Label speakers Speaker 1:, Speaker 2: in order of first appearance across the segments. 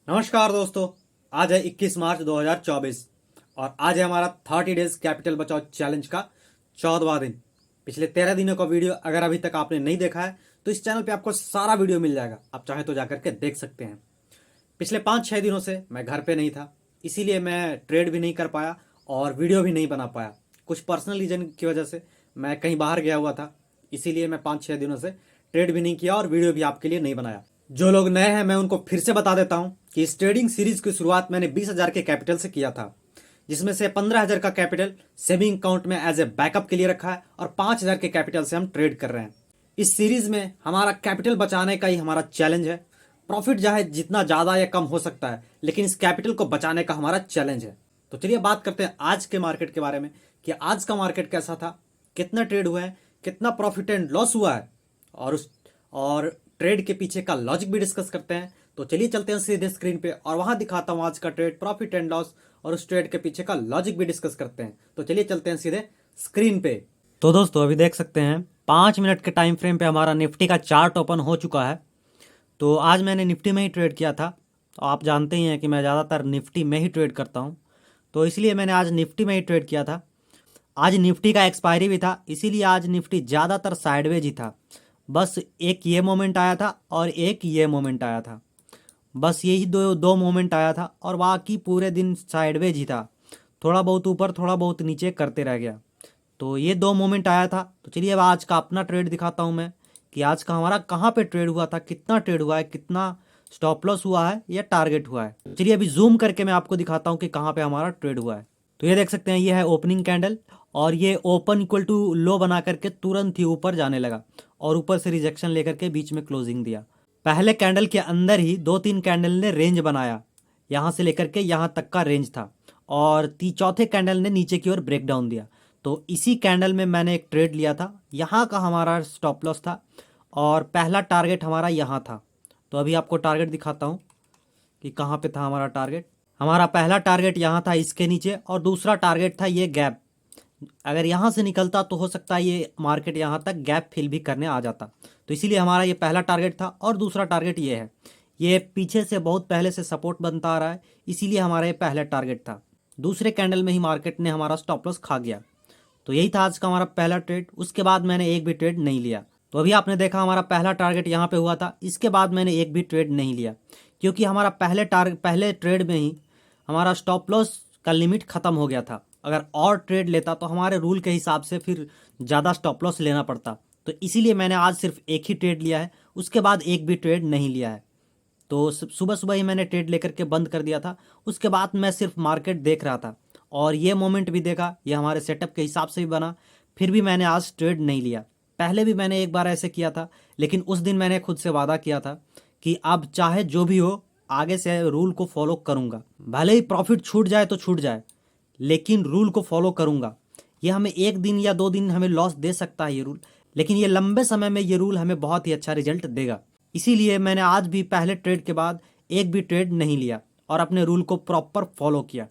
Speaker 1: नमस्कार दोस्तों। आज है 21 मार्च 2024 और आज है हमारा 30 डेज कैपिटल बचाओ चैलेंज का 14वां दिन। पिछले 13 दिनों का वीडियो अगर अभी तक आपने नहीं देखा है तो इस चैनल पे आपको सारा वीडियो मिल जाएगा, आप चाहे तो जाकर के देख सकते हैं। पिछले 5-6 दिनों से मैं घर पे नहीं था, इसीलिए मैं ट्रेड भी नहीं कर पाया और वीडियो भी नहीं बना पाया। कुछ पर्सनल रीजन की वजह से मैं कहीं बाहर गया हुआ था, इसीलिए मैं 5-6 दिनों से ट्रेड भी नहीं किया और वीडियो भी आपके लिए नहीं बनाया। जो लोग नए हैं मैं उनको फिर से बता देता हूं कि इस ट्रेडिंग सीरीज की शुरुआत मैंने 20,000 के कैपिटल से किया था, जिसमें से 15,000 का कैपिटल सेविंग अकाउंट में एज ए बैकअप के लिए रखा है और 5,000 के कैपिटल से हम ट्रेड कर रहे हैं। इस सीरीज में हमारा कैपिटल बचाने का ही हमारा चैलेंज है। प्रॉफिट चाहे जितना ज्यादा या कम हो सकता है, लेकिन इस कैपिटल को बचाने का हमारा चैलेंज है। तो चलिए बात करते हैं आज के मार्केट के बारे में कि आज का मार्केट कैसा था, कितना ट्रेड हुआ है, कितना प्रॉफिट एंड लॉस हुआ है और ट्रेड के पीछे का लॉजिक भी डिस्कस करते हैं। तो चलिए चलते हैं सीधे स्क्रीन पे और वहां दिखाता हूं आज का ट्रेड, प्रॉफिट एंड लॉस और उस ट्रेड के पीछे का लॉजिक भी डिस्कस करते हैं। तो चलिए चलते हैं सीधे स्क्रीन पे। तो दोस्तों अभी देख सकते हैं 5 मिनट के टाइम फ्रेम पे हमारा निफ्टी का चार्ट ओपन हो चुका है। तो आज मैंने निफ्टी में ही ट्रेड किया था। तो आप जानते ही हैं कि मैं ज़्यादातर निफ्टी में ही ट्रेड करता हूँ, तो इसलिए मैंने आज निफ्टी में ही ट्रेड किया था। आज निफ्टी का एक्सपायरी भी था, इसीलिए आज निफ्टी ज़्यादातर साइडवेज ही था। बस एक ये मोमेंट आया था और एक ये मोमेंट आया था, बस यही दो मोमेंट आया था और बाकी पूरे दिन साइडवेज ही था। थोड़ा बहुत ऊपर थोड़ा बहुत नीचे करते रह गया। तो ये 2 मोमेंट आया था। तो चलिए अब आज का अपना ट्रेड दिखाता हूँ मैं कि आज का हमारा कहाँ पे ट्रेड हुआ था, कितना ट्रेड हुआ है, कितना स्टॉप लॉस हुआ है या टारगेट हुआ है। चलिए अभी जूम करके मैं आपको दिखाता हूँ कि कहाँ पे हमारा ट्रेड हुआ है। तो ये देख सकते हैं, ये है ओपनिंग कैंडल और ये ओपन इक्वल टू लो बना करके तुरंत ही ऊपर जाने लगा और ऊपर से रिजेक्शन लेकर के बीच में क्लोजिंग दिया। पहले कैंडल के अंदर ही 2-3 कैंडल ने रेंज बनाया, यहाँ से लेकर के यहाँ तक का रेंज था और चौथे कैंडल ने नीचे की ओर ब्रेक डाउन दिया। तो इसी कैंडल में मैंने एक ट्रेड लिया था, यहाँ का हमारा स्टॉप लॉस था और पहला टारगेट हमारा यहाँ था। तो अभी आपको टारगेट दिखाता हूँ कि कहाँ पे था हमारा टारगेट। हमारा पहला टारगेट यहाँ था इसके नीचे और दूसरा टारगेट था ये गैप। अगर यहाँ से निकलता तो हो सकता है ये मार्केट यहाँ तक गैप फिल भी करने आ जाता। तो इसीलिए हमारा ये पहला टारगेट था और दूसरा टारगेट ये है। ये पीछे से बहुत पहले से सपोर्ट बनता आ रहा है, इसीलिए हमारा ये पहला टारगेट था। दूसरे कैंडल में ही मार्केट ने हमारा स्टॉप लॉस खा गया। तो यही था आज का हमारा पहला ट्रेड। उसके बाद मैंने एक भी ट्रेड नहीं लिया। तो अभी आपने देखा हमारा पहला टारगेट यहाँ पे हुआ था, इसके बाद मैंने एक भी ट्रेड नहीं लिया क्योंकि हमारा पहले ट्रेड में ही हमारा स्टॉप लॉस का लिमिट ख़त्म हो गया था। अगर और ट्रेड लेता तो हमारे रूल के हिसाब से फिर ज़्यादा स्टॉप लॉस लेना पड़ता। तो इसीलिए मैंने आज सिर्फ एक ही ट्रेड लिया है, उसके बाद एक भी ट्रेड नहीं लिया है। तो सुबह सुबह ही मैंने ट्रेड लेकर के बंद कर दिया था। उसके बाद मैं सिर्फ मार्केट देख रहा था और ये मोमेंट भी देखा, ये हमारे सेटअप के हिसाब से भी बना, फिर भी मैंने आज ट्रेड नहीं लिया। पहले भी मैंने एक बार ऐसे किया था, लेकिन उस दिन मैंने खुद से वादा किया था कि अब चाहे जो भी हो आगे से रूल को फॉलो करूँगा, भले ही प्रॉफिट छूट जाए तो छूट जाए, लेकिन रूल को फॉलो करूँगा। ये हमें 1 दिन या 2 दिन हमें लॉस दे सकता है ये रूल, लेकिन ये लंबे समय में ये रूल हमें बहुत ही अच्छा रिजल्ट देगा। इसीलिए मैंने आज भी पहले ट्रेड के बाद एक भी ट्रेड नहीं लिया और अपने रूल को प्रॉपर फॉलो किया।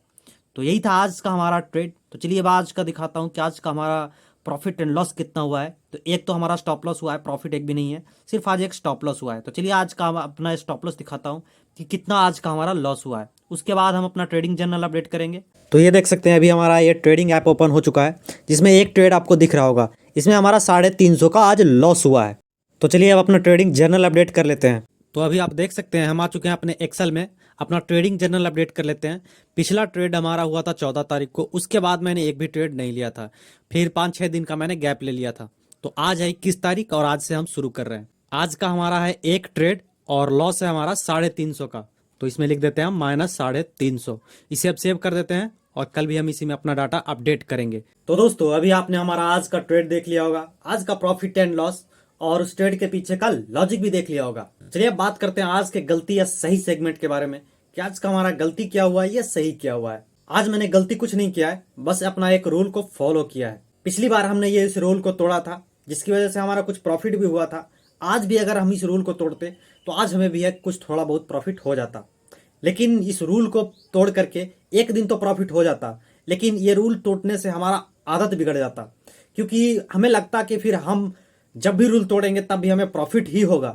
Speaker 1: तो यही था आज का हमारा ट्रेड। तो चलिए अब आज का दिखाता हूँ कि आज का हमारा प्रॉफिट एंड लॉस कितना हुआ है। तो एक तो हमारा स्टॉप लॉस हुआ है, प्रॉफिट एक भी नहीं है, सिर्फ आज एक स्टॉप लॉस हुआ है। तो चलिए आज का अपना स्टॉप लॉस दिखाता हूँ कि कितना आज का हमारा लॉस हुआ है। उसके बाद हम अपना ट्रेडिंग जर्नल अपडेट करेंगे। तो ये देख सकते हैं अभी हमारा ये ट्रेडिंग ऐप ओपन हो चुका है, जिसमें एक ट्रेड आपको दिख रहा होगा, इसमें हमारा 350 का आज लॉस हुआ है। तो चलिए अब अपना ट्रेडिंग जर्नल अपडेट कर लेते हैं। तो अभी आप देख सकते हैं हम आ चुके हैं अपने एक्सेल में। अपना ट्रेडिंग जर्नल अपडेट कर लेते हैं। पिछला ट्रेड हमारा हुआ था 14 तारीख को, उसके बाद मैंने एक भी ट्रेड नहीं लिया था, फिर 5-6 दिन का मैंने गैप ले लिया था। तो आज है 21 तारीख और आज से हम शुरू कर रहे हैं। आज का हमारा है एक ट्रेड और लॉस है हमारा 350 का। तो इसमें लिख देते हैं हम -350। इसे अब सेव कर देते हैं और कल भी हम इसी में अपना डाटा अपडेट करेंगे। तो दोस्तों अभी आपने हमारा आज का ट्रेड देख लिया होगा, आज का प्रॉफिट एंड लॉस और उस ट्रेड के पीछे का लॉजिक भी देख लिया होगा। चलिए अब बात करते हैं आज के गलती या सही सेगमेंट के बारे में कि आज का हमारा गलती क्या हुआ है या सही क्या हुआ है। आज मैंने गलती कुछ नहीं किया है, बस अपना एक रूल को फॉलो किया है। पिछली बार हमने ये इस रूल को तोड़ा था, जिसकी वजह से हमारा कुछ प्रॉफिट भी हुआ था। आज भी अगर हम इस रूल को तोड़ते तो आज हमें भी कुछ थोड़ा बहुत प्रॉफिट हो जाता, लेकिन इस रूल को तोड़ करके एक दिन तो प्रॉफिट हो जाता, लेकिन ये रूल तोड़ने से हमारा आदत बिगड़ जाता, क्योंकि हमें लगता कि फिर हम जब भी रूल तोड़ेंगे तब भी हमें प्रॉफिट ही होगा।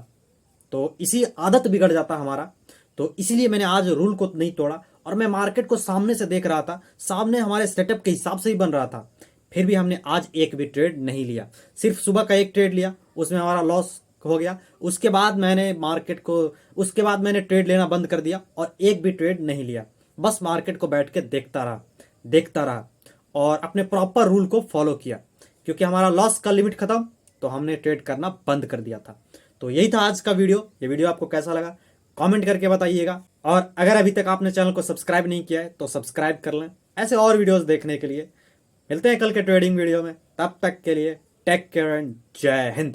Speaker 1: तो इसी आदत बिगड़ जाता हमारा। तो इसलिए मैंने आज रूल को नहीं तोड़ा और मैं मार्केट को सामने से देख रहा था, सामने हमारे सेटअप के हिसाब से ही बन रहा था। फिर भी हमने आज एक भी ट्रेड नहीं लिया, सिर्फ सुबह का एक ट्रेड लिया, उसमें हमारा लॉस हो गया। उसके बाद मैंने ट्रेड लेना बंद कर दिया और एक भी ट्रेड नहीं लिया। बस मार्केट को बैठ के देखता रहा और अपने प्रॉपर रूल को फॉलो किया, क्योंकि हमारा लॉस का लिमिट खत्म तो हमने ट्रेड करना बंद कर दिया था। तो यही था आज का वीडियो। ये वीडियो आपको कैसा लगा कमेंट करके बताइएगा, और अगर अभी तक आपने चैनल को सब्सक्राइब नहीं किया है तो सब्सक्राइब कर लें ऐसे और वीडियोस देखने के लिए। मिलते हैं कल के ट्रेडिंग वीडियो में, तब तक के लिए टेक केयर एंड जय हिंद।